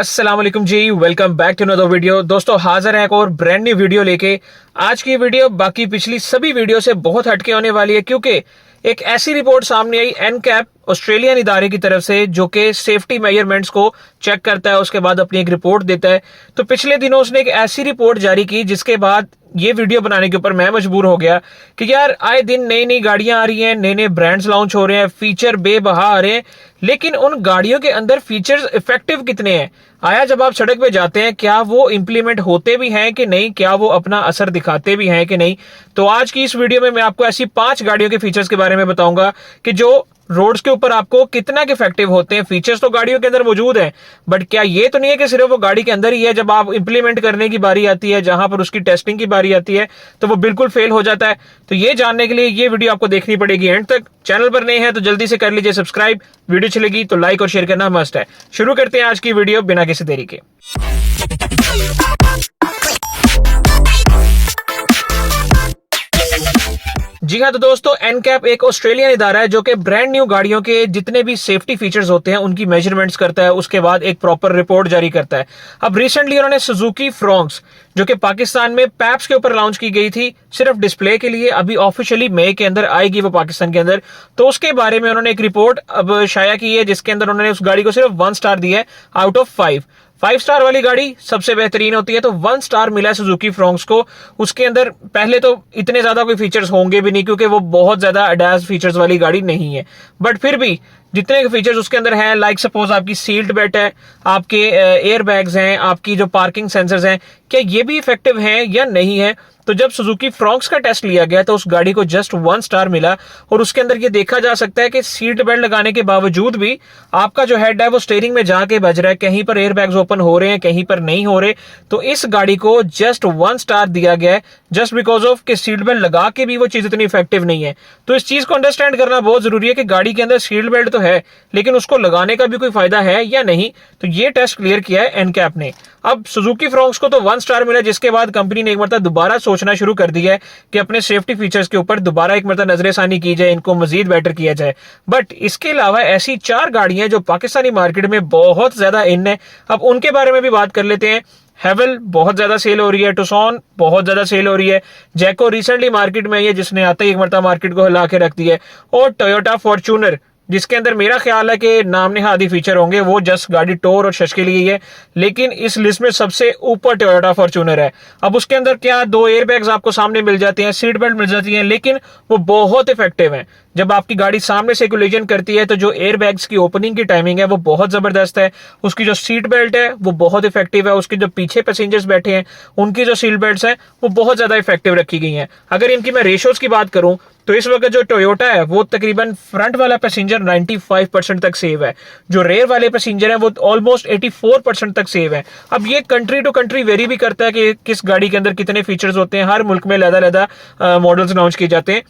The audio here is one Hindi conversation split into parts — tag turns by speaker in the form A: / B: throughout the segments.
A: अस्सलाम वालेकुम जी, welcome back to another video. दोस्तों हाजिर है एक और ब्रांड न्यू वीडियो लेके। आज की वीडियो बाकी पिछली सभी वीडियो से बहुत हटके होने वाली है, क्योंकि एक ऐसी रिपोर्ट सामने आई एनकैप ऑस्ट्रेलियन इदारे की तरफ से, जो कि सेफ्टी मेजरमेंट्स को चेक करता है, उसके बाद अपनी एक रिपोर्ट देता है। तो पिछले दिनों उसने एक ऐसी रिपोर्ट जारी की जिसके बाद ये वीडियो बनाने के ऊपर मैं मजबूर हो गया कि यार आए दिन नई नई गाड़ियां आ रही हैं, नए नए ब्रांड्स लॉन्च हो रहे हैं, फीचर बेबहा आ रहे हैं, लेकिन उन गाड़ियों के अंदर फीचर्स इफेक्टिव कितने हैं? आया जब आप सड़क पे जाते हैं, क्या वो इंप्लीमेंट होते भी हैं कि नहीं, क्या वो अपना असर दिखाते भी हैं कि नहीं? तो आज की इस वीडियो में मैं आपको ऐसी 5 गाड़ियों के फीचर्स के बारे में बताऊंगा कि जो रोड्स के ऊपर आपको कितना के इफेक्टिव होते हैं। फीचर्स तो गाड़ियों के अंदर मौजूद हैं, बट क्या ये तो नहीं है कि सिर्फ वो गाड़ी के अंदर ही है, जब आप इंप्लीमेंट करने की बारी आती है, जहां पर उसकी टेस्टिंग की बारी आती है, तो वो बिल्कुल फेल हो जाता है। तो ये जानने के लिए ये वीडियो आपको देखनी पड़ेगी एंड तक। चैनल पर नए हैं तो जल्दी से कर लीजिए सब्सक्राइब, वीडियो अच्छी लगी तो लाइक और शेयर करना मस्ट है। शुरू करते हैं आज की वीडियो बिना किसी देरी के। जी हाँ, तो दोस्तों एनकैप एक ऑस्ट्रेलियन इदारा है जो कि ब्रांड न्यू गाड़ियों के जितने भी सेफ्टी फीचर्स होते हैं उनकी मेजरमेंट्स करता है, उसके बाद एक प्रॉपर रिपोर्ट जारी करता है। अब रिसेंटली उन्होंने सुजुकी फ्रॉन्क्स, जो कि पाकिस्तान में पैप्स के ऊपर लॉन्च की गई थी सिर्फ डिस्प्ले के लिए, अभी ऑफिशियली मई के अंदर आएगी वो पाकिस्तान के अंदर, तो उसके बारे में उन्होंने एक रिपोर्ट अब शाया की है, जिसके अंदर उन्होंने उस गाड़ी को सिर्फ 1 स्टार दिया है आउट ऑफ 5। 5 स्टार वाली गाड़ी सबसे बेहतरीन होती है, तो 1 स्टार मिला है सुजुकी फ्रॉन्क्स को। उसके अंदर पहले तो इतने ज्यादा कोई फीचर्स होंगे भी नहीं, क्योंकि वो बहुत ज्यादा एडवांस फीचर्स वाली गाड़ी नहीं है, बट फिर भी जितने फीचर्स उसके अंदर हैं, लाइक सपोज आपकी सील्ड बेल्ट है, आपके एयर बैग्स हैं, आपकी जो पार्किंग सेंसर्स हैं, क्या ये भी इफेक्टिव हैं या नहीं है? तो जब सुजुकी फ्रॉन्क्स का टेस्ट लिया गया तो उस गाड़ी को जस्ट 1 स्टार मिला, और उसके अंदर ये देखा जा सकता है कि सीट बेल्ट लगाने के बावजूद भी आपका जो हेड है वो स्टीयरिंग में जाके बज रहा है, कहीं पर एयर बैग्स ओपन हो रहे हैं, कहीं पर नहीं हो रहे। तो इस गाड़ी को जस्ट 1 स्टार दिया गया है, जस्ट बिकॉज ऑफ कि सीट बेल्ट लगा के भी वो चीज इतनी इफेक्टिव नहीं है। तो इस चीज को अंडरस्टैंड करना बहुत जरूरी है कि गाड़ी के अंदर सीट बेल्ट तो है, लेकिन उसको लगाने का भी कोई फायदा है या नहीं। तो ये टेस्ट क्लियर किया है एनकैप ने। अब सुजुकी फ्रॉन्क्स को तो 1 स्टार मिला, जिसके बाद कंपनी ने एक मरतबा दोबारा सोचना शुरू कर दिया है कि अपने सेफ्टी फीचर्स के ऊपर दोबारा एक मरतबा नजरेसानी की जाए, इनको मजीद बेटर किया जाए। बट इसके अलावा ऐसी 4 गाड़ियां जो पाकिस्तानी मार्केट में बहुत ज्यादा इन है, अब उनके बारे में भी बात कर लेते हैं। हेवल बहुत ज्यादा सेल हो रही है, टुसॉन बहुत ज्यादा सेल हो रही है, जैको रिसेंटली मार्केट में आई है, जिसने आते ही एक मरतबा मार्केट को हिला के रख दिया है, और टोयोटा फॉर्च्यूनर, जिसके अंदर मेरा ख्याल है कि नाम नेहादी फीचर होंगे, वो जस्ट गाड़ी टोर और शश के लिए ही है, लेकिन इस लिस्ट में सबसे ऊपर टोयोटा फॉर्च्यूनर है। अब उसके अंदर क्या 2 एयर बैग्स आपको सामने मिल जाते हैं, सीट बेल्ट मिल जाती है, लेकिन वो बहुत इफेक्टिव है। जब आपकी गाड़ी सामने से कोलिजन करती है तो जो एयर बैग्स की ओपनिंग की टाइमिंग है वो बहुत जबरदस्त है, उसकी जो सीट बेल्ट है वो बहुत इफेक्टिव है, उसके जो पीछे पैसेंजर्स बैठे हैं उनकी जो सीट बेल्ट है वो बहुत ज्यादा इफेक्टिव रखी गई हैं। अगर इनकी मैं रेशोज की बात करूं तो इस वक्त जो टोयोटा है वो तकरीबन फ्रंट वाला पैसेंजर 95% तक सेव है, जो रेयर वाले पैसेंजर है वो ऑलमोस्ट 84% तक सेव है। अब ये कंट्री टू कंट्री वेरी भी करता है कि किस गाड़ी के अंदर कितने फीचर्स होते हैं, हर मुल्क में अलग-अलग मॉडल्स लॉन्च किए जाते हैं।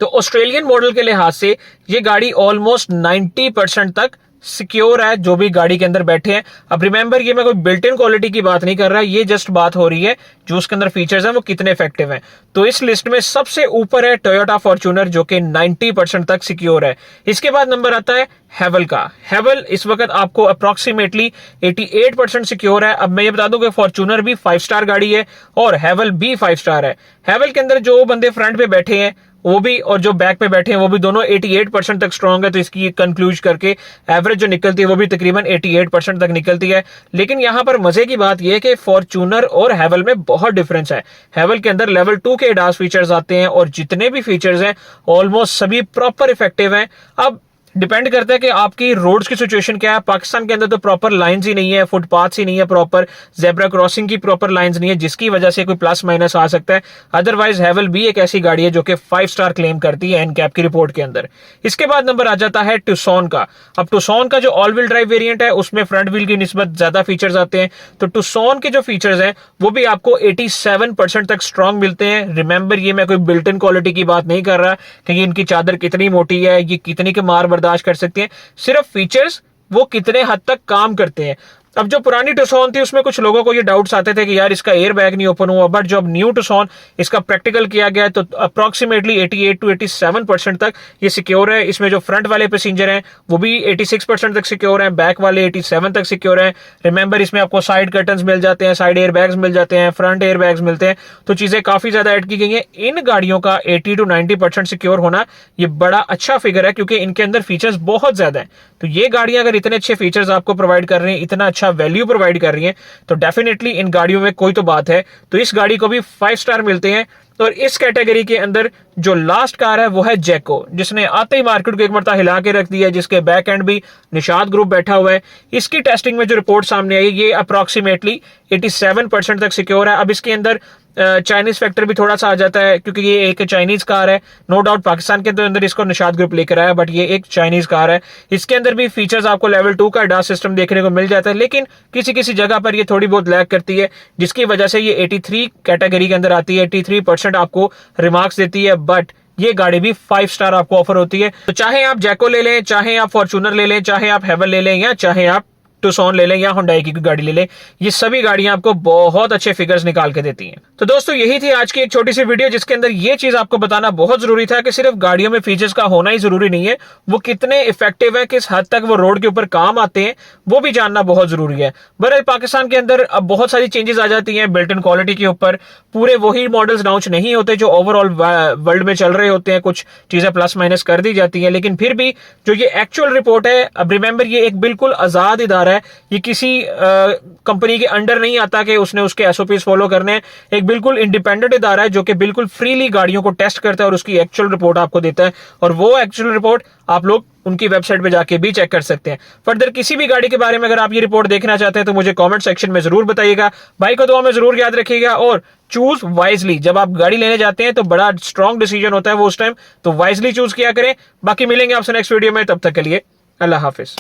A: तो ऑस्ट्रेलियन मॉडल के लिहाज से ये गाड़ी ऑलमोस्ट 90% तक सिक्योर है, जो भी गाड़ी के अंदर बैठे हैं। अब रिमेंबर, ये मैं कोई बिल्ट इन क्वालिटी की बात नहीं कर रहा, ये जस्ट बात हो रही है जो उसके अंदर फीचर्स हैं वो कितने इफेक्टिव हैं। तो इस लिस्ट में सबसे ऊपर है टोयोटा फॉर्च्यूनर, जो कि 90% तक सिक्योर है। इसके बाद नंबर आता है हेवल का। हेवल इस वक्त आपको अप्रोक्सीमेटली 88% सिक्योर है। अब मैं ये बता दूं कि फॉर्च्यूनर भी 5 स्टार गाड़ी है और हेवल भी 5 स्टार है। हेवल के अंदर जो बंदे फ्रंट पे बैठे हैं वो भी, और जो बैक पे बैठे हैं वो भी, दोनों 88% तक स्ट्रांग है। तो इसकी कंक्लूज करके एवरेज जो निकलती है वो भी तकरीबन 88% तक निकलती है। लेकिन यहां पर मजे की बात यह है कि फॉर्च्यूनर और हेवल में बहुत डिफरेंस है। हेवल के अंदर लेवल 2 के एडास फीचर्स आते हैं, और जितने भी फीचर्स हैं ऑलमोस्ट सभी प्रॉपर इफेक्टिव हैं। अब डिपेंड करता है कि आपकी रोड्स की सिचुएशन क्या है। पाकिस्तान के अंदर तो प्रॉपर लाइंस ही नहीं है, फुटपाथ्स ही नहीं है, प्रॉपर जेब्रा क्रॉसिंग की प्रॉपर लाइंस नहीं है, जिसकी वजह से कोई प्लस माइनस आ सकता है। अदरवाइज हेवल भी एक ऐसी गाड़ी है जो कि 5 स्टार क्लेम करती है एनकैप की रिपोर्ट के अंदर। इसके बाद नंबर आ जाता है टुसॉन का। अब टुसॉन का जो ऑल व्हील ड्राइव वेरिएंट है उसमें फ्रंट व्हील की निस्बत ज्यादा फीचर्स आते हैं। तो टुसॉन के जो फीचर्स हैं वो भी आपको 87% तक स्ट्रांग मिलते हैं। रिमेंबर, ये मैं कोई बिल्ट इन क्वालिटी की बात नहीं कर रहा कि इनकी चादर कितनी मोटी है, ये कितनी की मार बर्दाश्त कर सकती है, सिर्फ फीचर्स वो कितने हद तक काम करते हैं। अब जो पुरानी टुसॉन थी उसमें कुछ लोगों को ये डाउट्स आते थे कि यार इसका एयर बैग नहीं ओपन हुआ, बट जो अब न्यू टुसॉन इसका प्रैक्टिकल किया गया है तो अप्रोक्सीमेटली 88 to 87% तक ये सिक्योर है। इसमें जो फ्रंट वाले पैसेंजर हैं वो भी 86% तक सिक्योर हैं, बैक वाले 87 तक सिक्योर हैं। रिमेंबर इसमें आपको साइड कर्टन्स मिल जाते हैं, साइड एयर बैग्स मिल जाते हैं, फ्रंट एयर बैग्स मिलते हैं, तो चीजें काफी ज्यादा ऐड की गई हैं। इन गाड़ियों का 80 to 90% सिक्योर होना ये बड़ा अच्छा फिगर है, क्योंकि इनके अंदर फीचर्स बहुत ज्यादा हैं। तो ये गाड़ियां अगर इतने अच्छे फीचर्स आपको प्रोवाइड कर रही हैं, इतना अच्छा वैल्यू प्रोवाइड कर रही हैं, तो डेफिनेटली इन गाड़ियों में कोई तो बात है। तो इस गाड़ी को भी 5 स्टार मिलते हैं। और इस कैटेगरी के अंदर जो लास्ट कार है वो है जैको, जिसने आते ही मार्केट को एक मरता हिला के रख दिया है, जिसके बैक एंड भी निषाद ग्रुप बैठा हुआ है। इसकी टेस्टिंग में जो रिपोर्ट सामने आई ये अप्रोक्सीमेटली 87% तक सिक्योर है। अब इसके अंदर चाइनीज फैक्टर भी थोड़ा सा आ जाता है, क्योंकि ये एक चाइनीज कार है। नो डाउट पाकिस्तान के अंदर इसको निषाद ग्रुप लेकर आया, बट ये एक चाइनीज कार है। इसके अंदर भी फीचर्स आपको लेवल 2 का ADAS सिस्टम देखने को मिल जाता है, लेकिन किसी किसी जगह पर ये थोड़ी बहुत लैग करती है, जिसकी वजह से ये 83 कैटेगरी के अंदर आती है। 83% आपको रिमार्क्स देती है, बट ये गाड़ी भी 5 स्टार आपको ऑफर होती है। तो चाहे आप जैको ले लें, चाहे आप फॉर्च्यूनर ले लें, चाहे आप हेवल ले लें, या चाहे आप टुसॉन ले लें या हुंडई की गाड़ी ले लें, ये सभी गाड़ियां आपको बहुत अच्छे फिगर्स निकाल के देती हैं। तो दोस्तों यही थी आज की एक छोटी सी वीडियो, जिसके अंदर ये चीज आपको बताना बहुत जरूरी था कि सिर्फ गाड़ियों में फीचर्स का होना ही जरूरी नहीं है, वो कितने इफेक्टिव है, किस हद तक वो रोड के ऊपर काम आते हैं, वो भी जानना बहुत जरूरी है। बहरहाल पाकिस्तान के अंदर अब बहुत सारी चेंजेस आ जाती हैं बिल्ट इन क्वालिटी के ऊपर। पूरे वही मॉडल्स लॉन्च नहीं होते जो ओवरऑल वर्ल्ड में चल रहे होते हैं, कुछ चीजें प्लस माइनस कर दी जाती हैं, लेकिन फिर भी जो ये एक्चुअल रिपोर्ट है, अब रिमेंबर ये एक बिल्कुल आजाद इदारा है, ये किसी कंपनी के अंडर नहीं आता कि उसने उसके एसओपीज फॉलो करने हैं। एक बिल्कुल इंडिपेंडेंट इदारा है जो कि बिल्कुल फ्रीली गाड़ियों को टेस्ट करता है और उसकी एक्चुअल रिपोर्ट आपको देता है, और वो एक्चुअल रिपोर्ट आप लोग उनकी वेबसाइट पे जाके भी चेक कर सकते हैं। फर्दर किसी भी गाड़ी के बारे में अगर आप ये रिपोर्ट देखना चाहते हैं तो मुझे कमेंट सेक्शन में जरूर बताइएगा। भाई को दुआ में जरूर याद रखिएगा, और चूज वाइजली। जब आप गाड़ी लेने जाते हैं तो बड़ा स्ट्रॉन्ग डिसीजन होता है वो उस टाइम, तो वाइजली चूज किया करें। बाकी मिलेंगे आपसे नेक्स्ट वीडियो में, तब तक के लिए अल्लाह हाफिज।